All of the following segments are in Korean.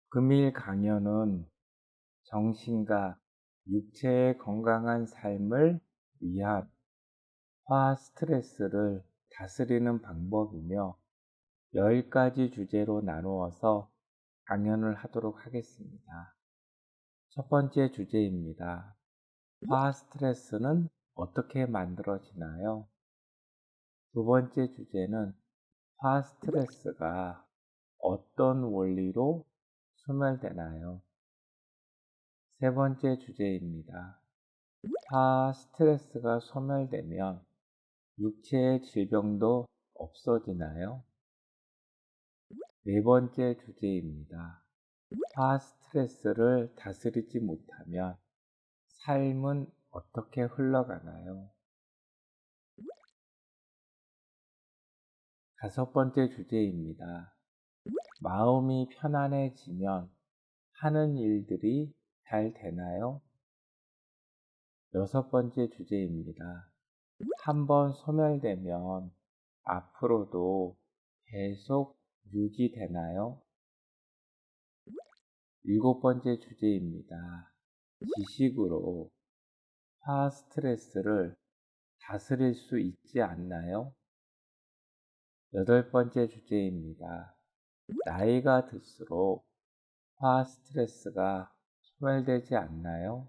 금일 강연은 정신과 육체의 건강한 삶을 위한 화 스트레스를 다스리는 방법이며 10가지 주제로 나누어서 강연을 하도록 하겠습니다. 첫 번째 주제입니다. 화 스트레스는 어떻게 만들어지나요? 두 번째 주제는 화 스트레스가 어떤 원리로 소멸되나요? 세 번째 주제입니다. 화 스트레스가 소멸되면 육체의 질병도 없어지나요? 네 번째 주제입니다. 화 스트레스를 다스리지 못하면 삶은 어떻게 흘러가나요? 다섯 번째 주제입니다. 마음이 편안해지면 하는 일들이 잘 되나요? 여섯 번째 주제입니다. 한번 소멸되면 앞으로도 계속 유지되나요? 일곱 번째 주제입니다. 지식으로 화 스트레스를 다스릴 수 있지 않나요? 여덟 번째 주제입니다. 나이가 들수록 화 스트레스가 소멸되지 않나요?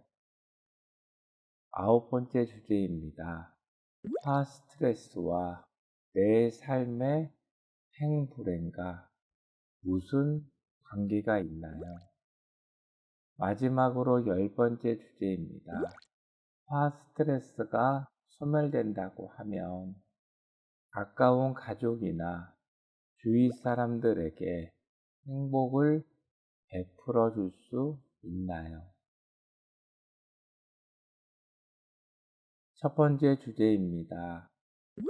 아홉 번째 주제입니다. 화 스트레스와 내 삶의 행불행과 무슨 관계가 있나요? 마지막으로 열 번째 주제입니다. 화 스트레스가 소멸된다고 하면 가까운 가족이나 주위 사람들에게 행복을 베풀어 줄 수 있나요? 첫 번째 주제입니다.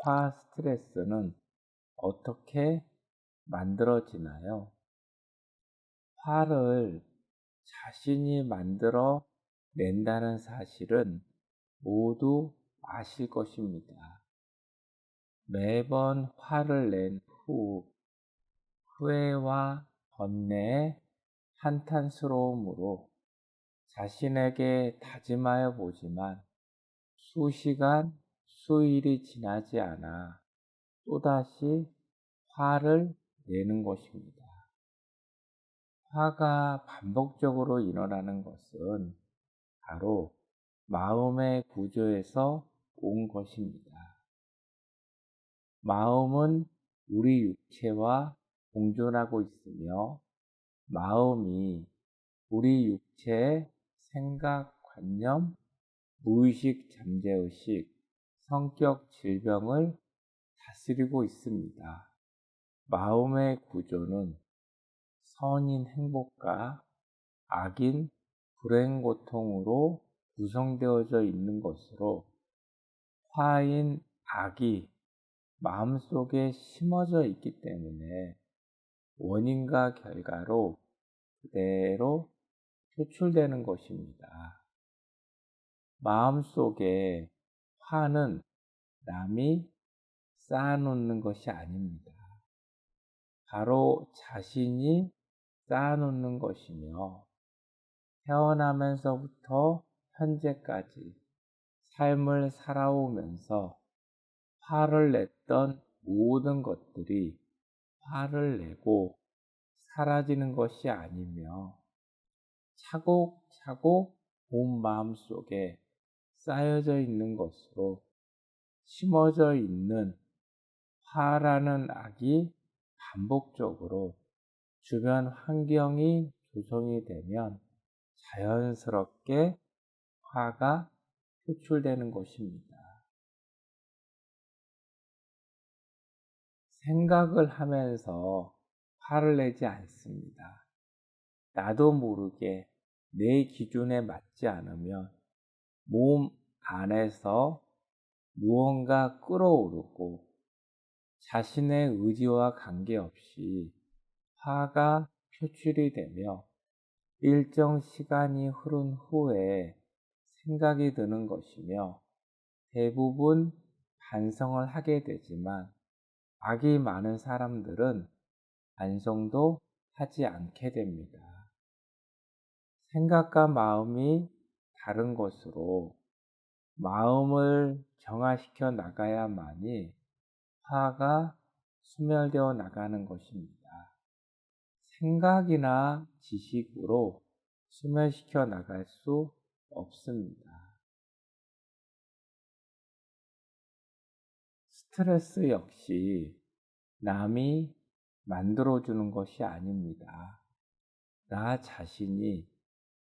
화 스트레스는 어떻게 만들어지나요? 화를 자신이 만들어 낸다는 사실은 모두 아실 것입니다. 매번 화를 낸 후 후회와 번뇌의 한탄스러움으로 자신에게 다짐하여 보지만 수시간, 수일이 지나지 않아 또다시 화를 내는 것입니다. 화가 반복적으로 일어나는 것은 바로 마음의 구조에서 온 것입니다. 마음은 우리 육체와 공존하고 있으며 마음이 우리 육체의 생각, 관념, 무의식, 잠재의식, 성격, 질병을 다스리고 있습니다. 마음의 구조는 선인 행복과 악인 불행 고통으로 구성되어져 있는 것으로 화인 악이 마음속에 심어져 있기 때문에 원인과 결과로 그대로 표출되는 것입니다. 마음속에 화는 남이 쌓아놓는 것이 아닙니다. 바로 자신이 쌓아놓는 것이며 태어나면서부터 현재까지 삶을 살아오면서 화를 냈던 모든 것들이 화를 내고 사라지는 것이 아니며 차곡차곡 온 마음속에 쌓여져 있는 것으로 심어져 있는 화라는 악이 반복적으로 주변 환경이 조성이 되면 자연스럽게 화가 표출되는 것입니다. 생각을 하면서 화를 내지 않습니다. 나도 모르게 내 기준에 맞지 않으면 몸 안에서 무언가 끓어오르고 자신의 의지와 관계없이 화가 표출이 되며 일정 시간이 흐른 후에 생각이 드는 것이며 대부분 반성을 하게 되지만 악이 많은 사람들은 반성도 하지 않게 됩니다. 생각과 마음이 다른 것으로 마음을 정화시켜 나가야만이 화가 소멸되어 나가는 것입니다. 생각이나 지식으로 소멸시켜 나갈 수 없습니다. 스트레스 역시 남이 만들어주는 것이 아닙니다. 나 자신이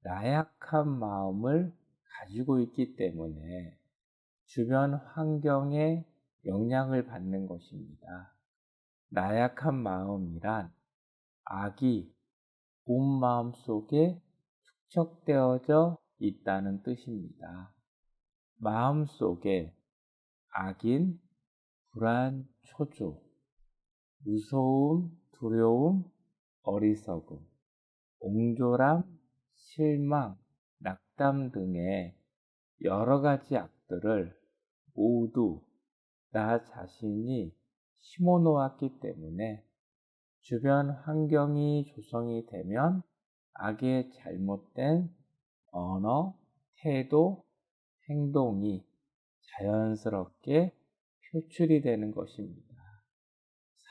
나약한 마음을 가지고 있기 때문에 주변 환경에 영향을 받는 것입니다. 나약한 마음이란 악이 온 마음 속에 축적되어져 있다는 뜻입니다. 마음 속에 악인, 불안, 초조, 무서움, 두려움, 어리석음, 옹졸함, 실망, 낙담 등의 여러 가지 악들을 모두 나 자신이 심어 놓았기 때문에 주변 환경이 조성이 되면 악의 잘못된 언어, 태도, 행동이 자연스럽게 표출이 되는 것입니다.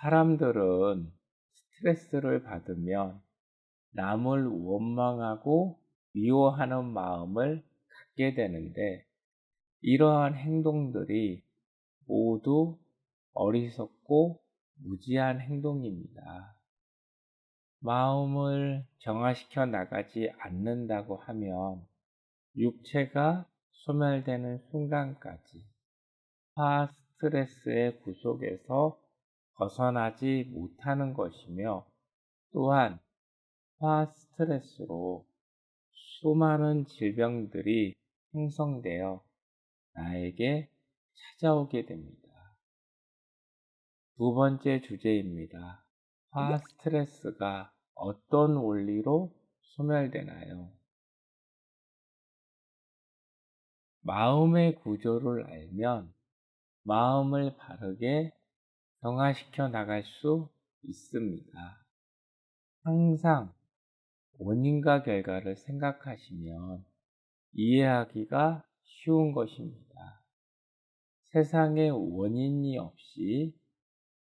사람들은 스트레스를 받으면 남을 원망하고 미워하는 마음을 갖게 되는데 이러한 행동들이 모두 어리석고 무지한 행동입니다. 마음을 정화시켜 나가지 않는다고 하면 육체가 소멸되는 순간까지 화 스트레스의 구속에서 벗어나지 못하는 것이며 또한 화 스트레스로 수많은 질병들이 형성되어 나에게 찾아오게 됩니다. 두 번째 주제입니다. 화 스트레스가 어떤 원리로 소멸되나요? 마음의 구조를 알면 마음을 바르게 정화시켜 나갈 수 있습니다. 항상 원인과 결과를 생각하시면 이해하기가 쉬운 것입니다. 세상에 원인이 없이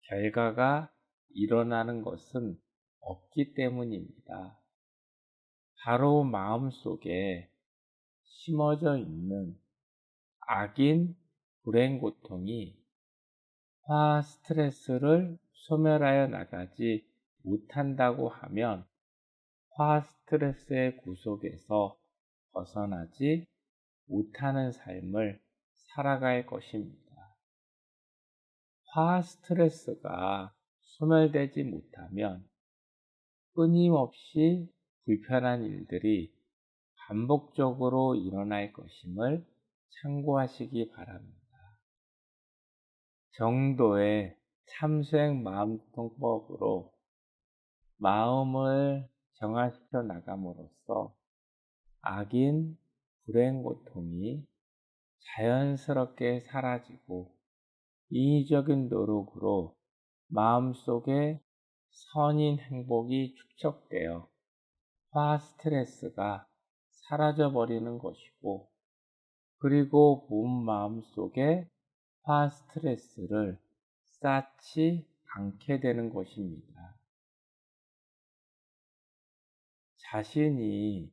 결과가 일어나는 것은 없기 때문입니다. 바로 마음속에 심어져 있는 악인 불행 고통이 화 스트레스를 소멸하여 나가지 못한다고 하면 화 스트레스의 구속에서 벗어나지 못하는 삶을 살아갈 것입니다. 화 스트레스가 소멸되지 못하면 끊임없이 불편한 일들이 반복적으로 일어날 것임을 참고하시기 바랍니다. 정도의 참수행 마음통법으로 마음을 정화시켜 나감으로써 악인, 불행 고통이 자연스럽게 사라지고 인위적인 노력으로 마음속에 선인 행복이 축적되어 화 스트레스가 사라져 버리는 것이고 그리고 본 마음속에 화 스트레스를 쌓지 않게 되는 것입니다. 자신이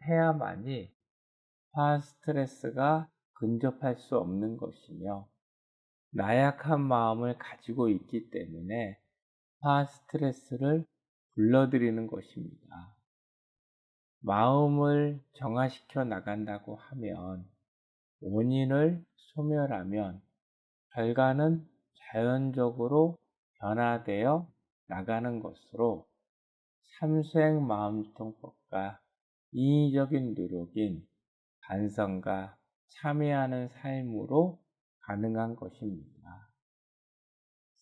성장해야만이 화 스트레스가 근접할 수 없는 것이며 나약한 마음을 가지고 있기 때문에 화 스트레스를 불러들이는 것입니다. 마음을 정화시켜 나간다고 하면 원인을 소멸하면 결과는 자연적으로 변화되어 나가는 것으로 참수행 마음통법과 인위적인 노력인 반성과 참여하는 삶으로 가능한 것입니다.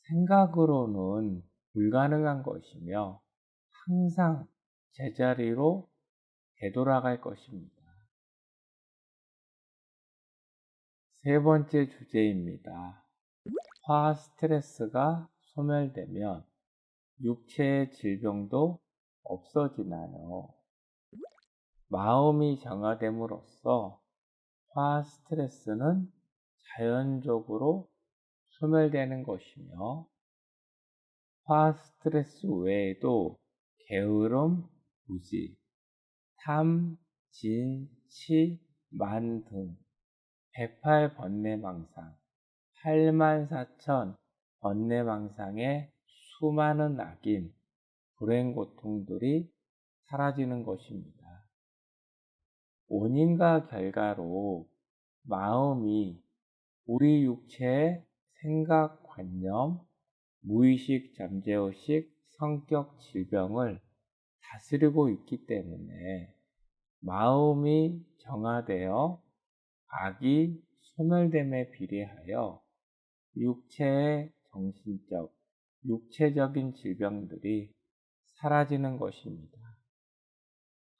생각으로는 불가능한 것이며 항상 제자리로 되돌아갈 것입니다. 세 번째 주제입니다. 화 스트레스가 소멸되면 육체의 질병도 없어지나요? 마음이 정화됨으로써 화 스트레스는 자연적으로 소멸되는 것이며, 화 스트레스 외에도 게으름, 무지, 탐, 진, 치, 만 등 108번뇌망상, 84,000 번뇌망상의 수많은 악인, 불행 고통들이 사라지는 것입니다. 원인과 결과로 마음이 우리 육체의 생각, 관념, 무의식, 잠재의식, 성격, 질병을 다스리고 있기 때문에 마음이 정화되어 악이 소멸됨에 비례하여 육체의 정신적, 육체적인 질병들이 사라지는 것입니다.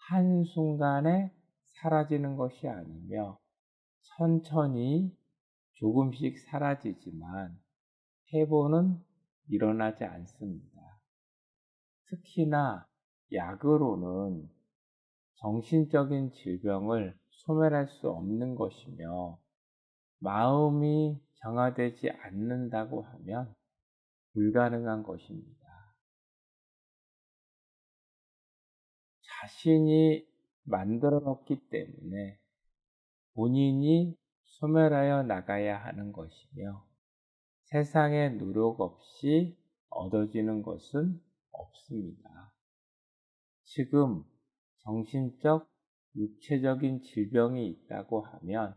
한순간에 사라지는 것이 아니며 천천히 조금씩 사라지지만 회복은 일어나지 않습니다. 특히나 약으로는 정신적인 질병을 소멸할 수 없는 것이며, 마음이 정화되지 않는다고 하면 불가능한 것입니다. 자신이 만들어 놓기 때문에 본인이 소멸하여 나가야 하는 것이며, 세상에 노력 없이 얻어지는 것은 없습니다. 지금 정신적, 육체적인 질병이 있다고 하면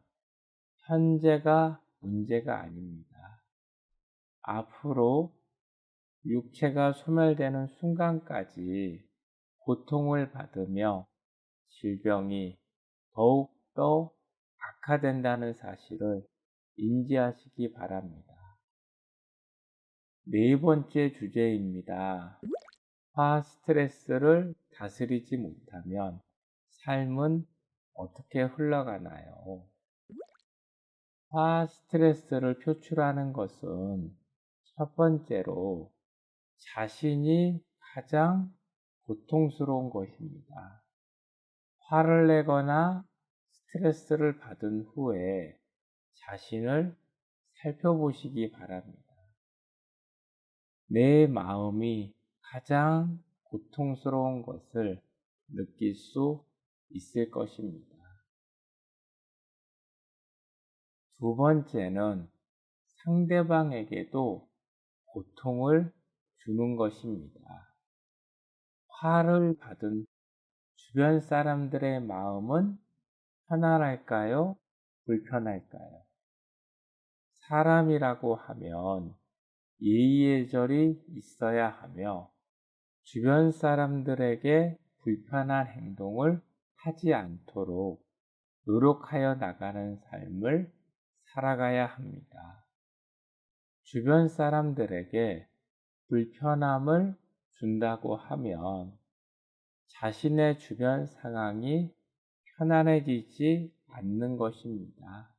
현재가 문제가 아닙니다. 앞으로 육체가 소멸되는 순간까지 고통을 받으며 질병이 더욱더 악화된다는 사실을 인지하시기 바랍니다. 네 번째 주제입니다. 화 스트레스를 다스리지 못하면 삶은 어떻게 흘러가나요? 화 스트레스를 표출하는 것은 첫 번째로 자신이 가장 고통스러운 것입니다. 화를 내거나 스트레스를 받은 후에 자신을 살펴보시기 바랍니다. 내 마음이 가장 고통스러운 것을 느낄 수 있을 것입니다. 두 번째는 상대방에게도 고통을 주는 것입니다. 화를 받은 주변 사람들의 마음은 편안할까요? 불편할까요? 사람이라고 하면 예의예절이 있어야 하며 주변 사람들에게 불편한 행동을 하지 않도록 노력하여 나가는 삶을 살아가야 합니다. 주변 사람들에게 불편함을 준다고 하면 자신의 주변 상황이 편안해지지 않는 것입니다.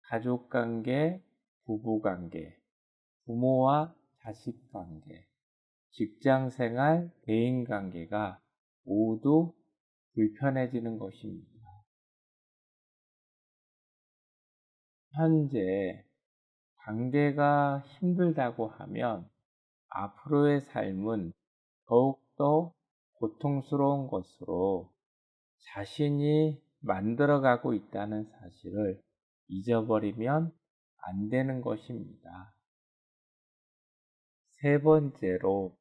가족관계, 부부관계, 부모와 자식관계, 직장생활, 대인관계가 모두 불편해지는 것입니다. 현재 관계가 힘들다고 하면 앞으로의 삶은 더욱더 고통스러운 것으로 자신이 만들어가고 있다는 사실을 잊어버리면 안 되는 것입니다. 세 번째로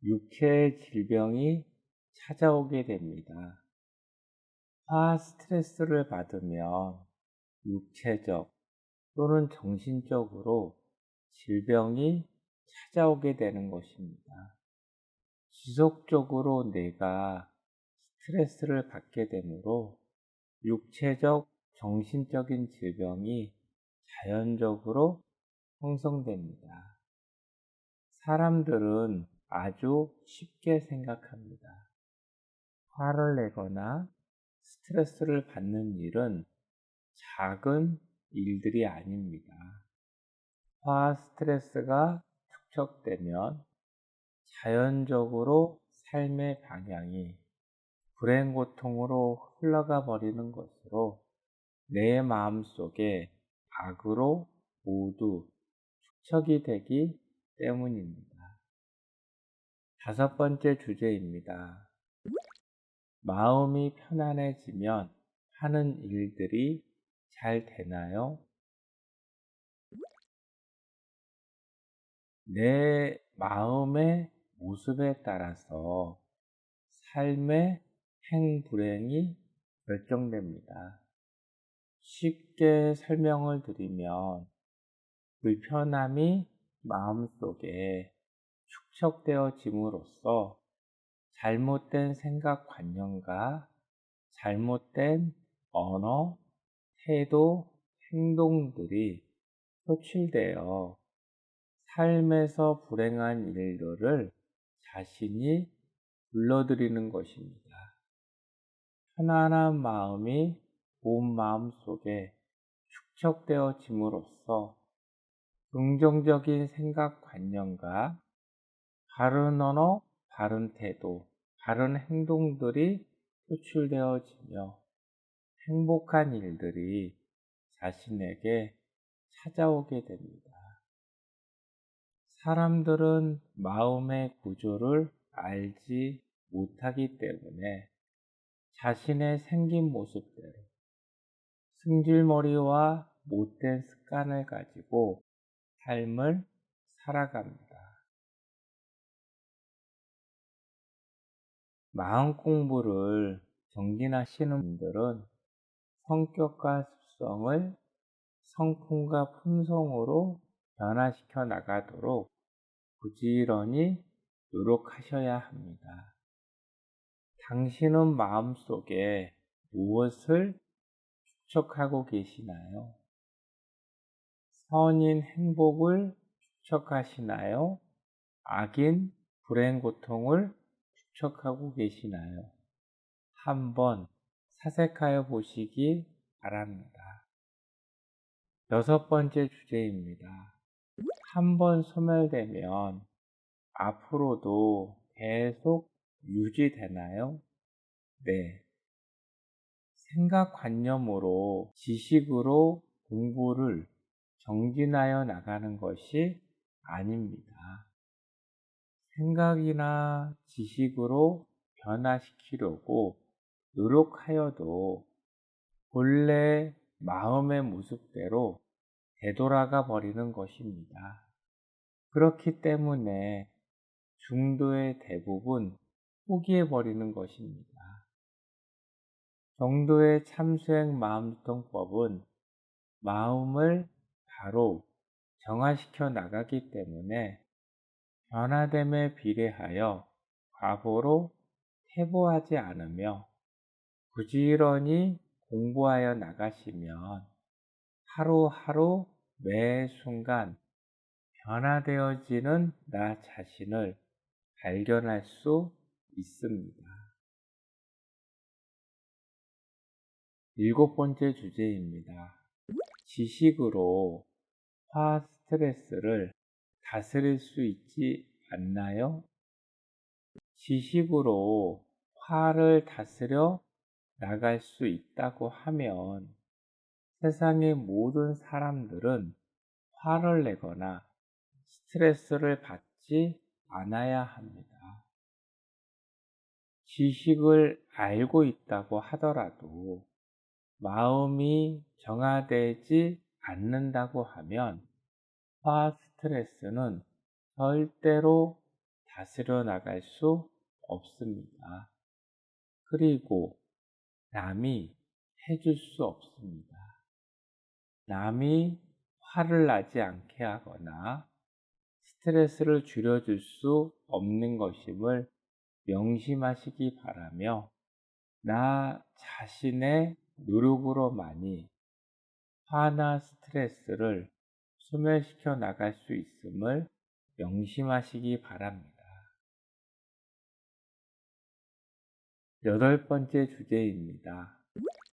육체의 질병이 찾아오게 됩니다. 화 스트레스를 받으면 육체적 또는 정신적으로 질병이 찾아오게 되는 것입니다. 지속적으로 내가 스트레스를 받게 되므로 육체적, 정신적인 질병이 자연적으로 형성됩니다. 사람들은 아주 쉽게 생각합니다. 화를 내거나 스트레스를 받는 일은 작은 일들이 아닙니다. 화 스트레스가 축적되면 자연적으로 삶의 방향이 불행 고통으로 흘러가 버리는 것으로 내 마음속에 악으로 모두 축적이 되기 때문입니다. 다섯 번째 주제입니다. 마음이 편안해지면 하는 일들이 잘 되나요? 내 마음의 모습에 따라서 삶의 행불행이 결정됩니다. 쉽게 설명을 드리면 불편함이 마음속에 축적되어짐으로써 잘못된 생각관념과 잘못된 언어, 태도, 행동들이 표출되어 삶에서 불행한 일들을 자신이 불러들이는 것입니다. 편안한 마음이 온 마음속에 축적되어짐으로써 긍정적인 생각관념과 바른 언어, 바른 태도, 바른 행동들이 표출되어지며 행복한 일들이 자신에게 찾아오게 됩니다. 사람들은 마음의 구조를 알지 못하기 때문에 자신의 생긴 모습대로 승질머리와 못된 습관을 가지고 삶을 살아갑니다. 마음 공부를 정진하시는 분들은 성격과 습성을 성품과 품성으로 변화시켜 나가도록 부지런히 노력하셔야 합니다. 당신은 마음속에 무엇을 축적하고 계시나요? 선인 행복을 축적하시나요? 악인 불행 고통을 축적하고 계시나요? 한번 사색하여 보시기 바랍니다. 여섯 번째 주제입니다. 한번 소멸되면 앞으로도 계속 유지되나요? 네. 생각관념으로 지식으로 공부를 정진하여 나가는 것이 아닙니다. 생각이나 지식으로 변화시키려고 노력하여도 본래 마음의 모습대로 되돌아가 버리는 것입니다. 그렇기 때문에 중도의 대부분 포기해 버리는 것입니다. 정도의 참수행 마음통법은 마음을 바로 정화시켜 나가기 때문에 변화됨에 비례하여 과보로 퇴보하지 않으며 부지런히 공부하여 나가시면 하루하루 매 순간 변화되어지는 나 자신을 발견할 수 있습니다. 일곱 번째 주제입니다. 지식으로 화 스트레스를 다스릴 수 있지 않나요? 지식으로 화를 다스려 나갈 수 있다고 하면 세상의 모든 사람들은 화를 내거나 스트레스를 받지 않아야 합니다. 지식을 알고 있다고 하더라도 마음이 정화되지 않는다고 하면 화 스트레스는 절대로 다스려 나갈 수 없습니다. 그리고 남이 해줄 수 없습니다. 남이 화를 나지 않게 하거나 스트레스를 줄여줄 수 없는 것임을 명심하시기 바라며 나 자신의 노력으로만이 화나 스트레스를 소멸시켜 나갈 수 있음을 명심하시기 바랍니다. 여덟 번째 주제입니다.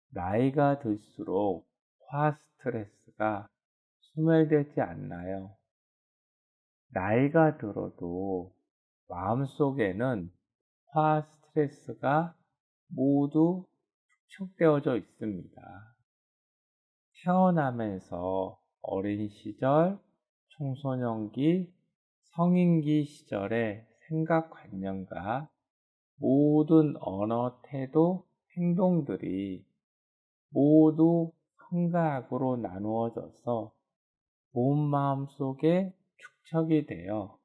나이가 들수록 화 스트레스가 소멸되지 않나요? 나이가 들어도 마음속에는 화 스트레스가 모두 축적되어져 있습니다. 태어나면서 어린 시절, 청소년기, 성인기 시절의 생각관념과 모든 언어, 태도, 행동들이 모두 성과학으로 나누어져서 온 마음 속에 축적이 되어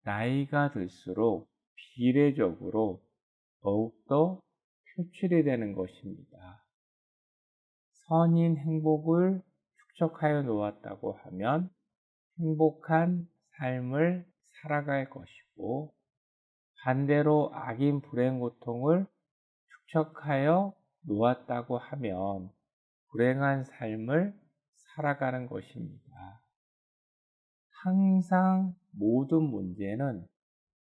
나이가 들수록 비례적으로 더욱더 표출이 되는 것입니다. 선인 행복을 축적하여 놓았다고 하면 행복한 삶을 살아갈 것이고, 반대로 악인 불행 고통을 축적하여 놓았다고 하면 불행한 삶을 살아가는 것입니다. 항상 모든 문제는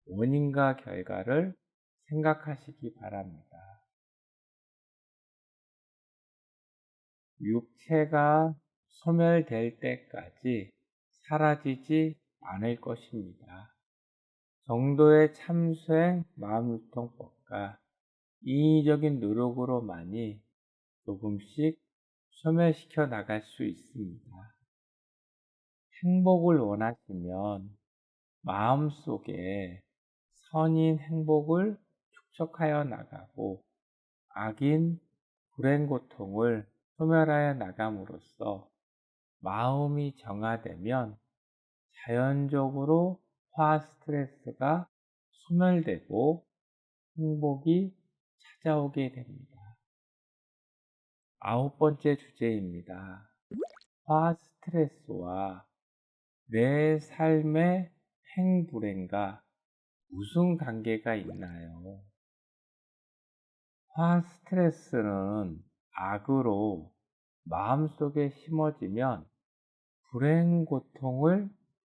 원인과 결과를 생각하시기 바랍니다. 육체가 소멸될 때까지 사라지지 않을 것입니다. 정도의 참수행 마음유통법과 인위적인 노력으로만이 조금씩 소멸시켜 나갈 수 있습니다. 행복을 원하시면 마음속에 선인 행복을 축적하여 나가고 악인 불행 고통을 소멸하여 나감으로써 마음이 정화되면 자연적으로 화 스트레스가 소멸되고 행복이 찾아오게 됩니다. 9번째 주제입니다. 화 스트레스와 내 삶의 행불행과 무슨 관계가 있나요? 화 스트레스는 악으로 마음속에 심어지면 불행 고통을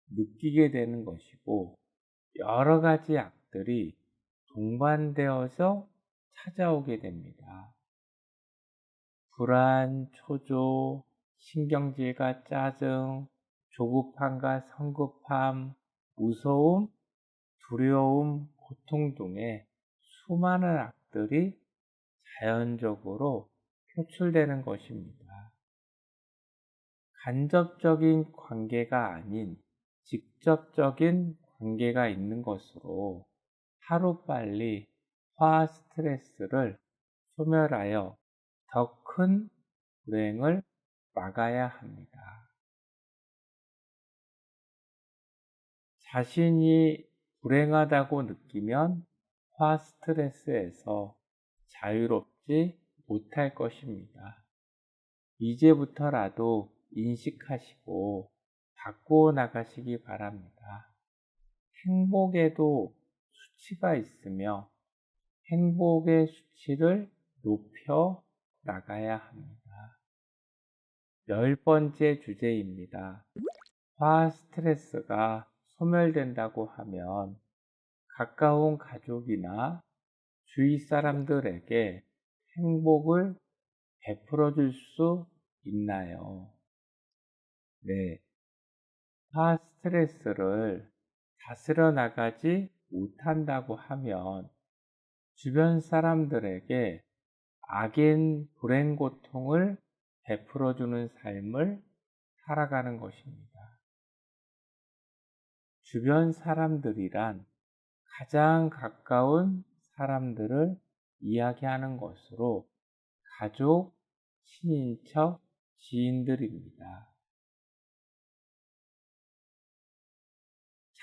느끼게 되는 것이고, 여러 가지 악들이 동반되어서 찾아오게 됩니다. 불안, 초조, 신경질과 짜증, 조급함과 성급함, 무서움, 두려움, 고통 등의 수많은 악들이 자연적으로 표출되는 것입니다. 간접적인 관계가 아닌 직접적인 관계가 있는 것으로 하루빨리 화 스트레스를 소멸하여 더 큰 불행을 막아야 합니다. 자신이 불행하다고 느끼면 화 스트레스에서 자유롭지 못할 것입니다. 이제부터라도 인식하시고 바꾸어 나가시기 바랍니다. 행복에도 수치가 있으며 행복의 수치를 높여 나가야 합니다. 10번째 주제입니다. 화 스트레스가 소멸된다고 하면 가까운 가족이나 주위 사람들에게 행복을 베풀어 줄 수 있나요? 네. 화 스트레스를 다스려 나가지 못한다고 하면 주변 사람들에게 악인 불행 고통을 베풀어 주는 삶을 살아가는 것입니다. 주변 사람들이란 가장 가까운 사람들을 이야기하는 것으로 가족, 친인척, 지인들입니다.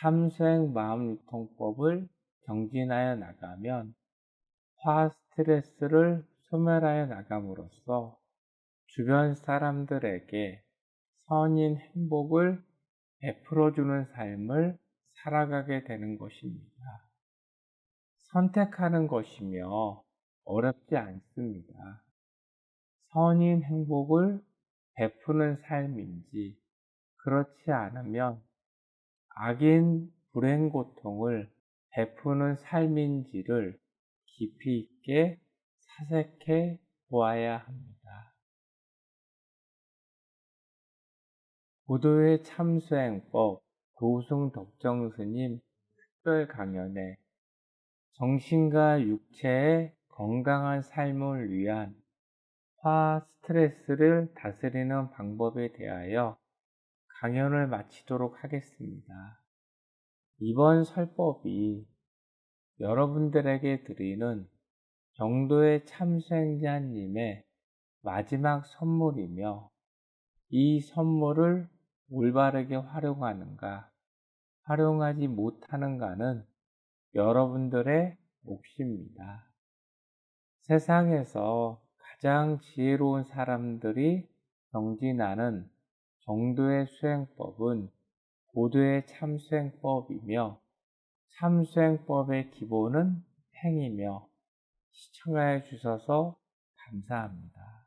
참수행 마음유통법을 정진하여 나가면 화 스트레스를 소멸하여 나감으로써 주변 사람들에게 선인 행복을 베풀어주는 삶을 살아가게 되는 것입니다. 선택하는 것이며 어렵지 않습니다. 선인 행복을 베푸는 삶인지, 그렇지 않으면 악인 불행 고통을 베푸는 삶인지를 깊이 있게 사색해 보아야 합니다. 고도의 참수행법 도승 덕정 스님 특별 강연에 정신과 육체의 건강한 삶을 위한 화 스트레스를 다스리는 방법에 대하여 강연을 마치도록 하겠습니다. 이번 설법이 여러분들에게 드리는 경도의 참수행자님의 마지막 선물이며 이 선물을 올바르게 활용하는가, 활용하지 못하는가는 여러분들의 몫입니다. 세상에서 가장 지혜로운 사람들이 경진하는 정도의 수행법은 고도의 참수행법이며 참수행법의 기본은 행이며 시청해 주셔서 감사합니다.